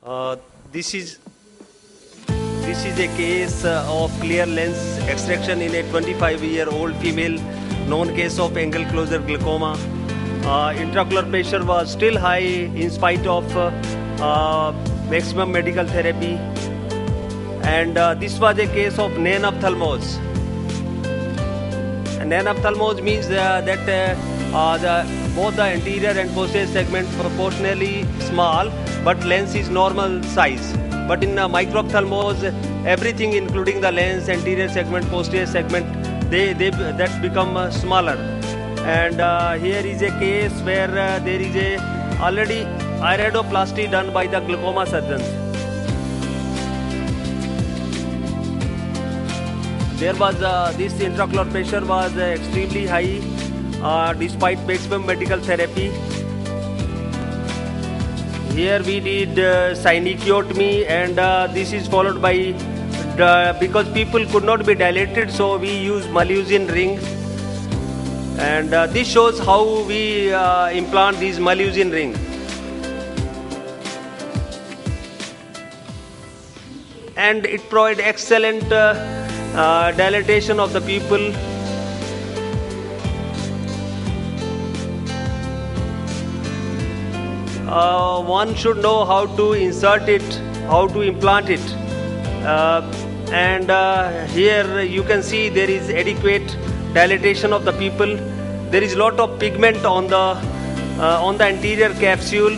Uh, this is this is a case of clear lens extraction in a 25-year-old female, known case of angle closure glaucoma. Intraocular pressure was still high in spite of maximum medical therapy, and this was a case of nanophthalmos. And nanophthalmos means both the anterior and posterior segment proportionally small, but lens is normal size. But in microphthalmos, everything including the lens, anterior segment, posterior segment, that become smaller. And here is a case where there is a already iridoplasty done by the glaucoma surgeons. There was this intraocular pressure was extremely high despite maximum medical therapy. Here we did synechiotomy, and this is followed by because people could not be dilated, so we use Malyusin ring, and this shows how we implant these Malyusin ring. And it provides excellent dilatation of the pupil. One should know how to insert it, how to implant it, and here you can see there is adequate dilatation of the pupil. There is lot of pigment on the anterior capsule.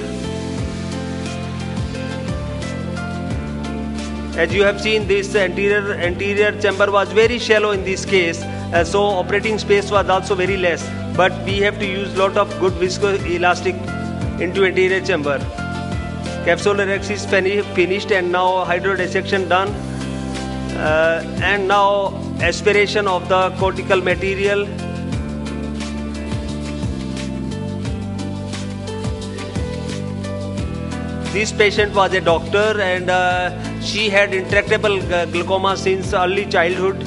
As you have seen, this anterior chamber was very shallow in this case, so operating space was also very less. But we have to use lot of good viscoelastic into anterior chamber. Capsular axis finished, and now hydrodissection done, and now aspiration of the cortical material. This patient was a doctor, and she had intractable glaucoma since early childhood.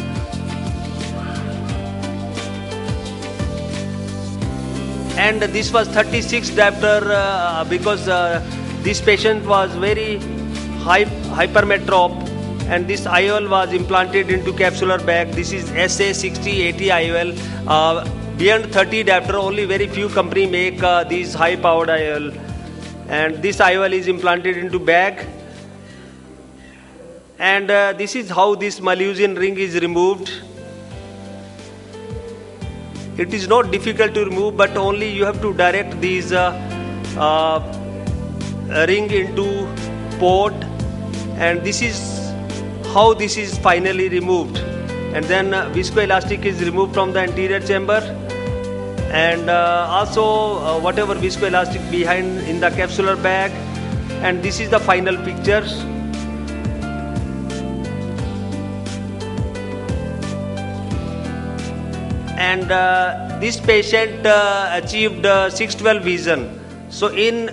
And this was 36 diopter because this patient was very hypermetrop, and this IOL was implanted into capsular bag. This is SA6080 IOL. Beyond 30 diopter, only very few company make these high powered IOL, and this IOL is implanted into bag. And this is how this Malyusin ring is removed. It is not difficult to remove, but only you have to direct these ring into port, and this is how this is finally removed. And then viscoelastic is removed from the anterior chamber, and also whatever viscoelastic behind in the capsular bag. And this is the final picture. And this patient achieved 612 vision. So in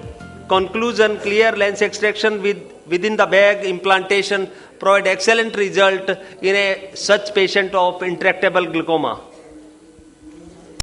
conclusion, clear lens extraction within the bag implantation provide excellent result in such patient of intractable glaucoma.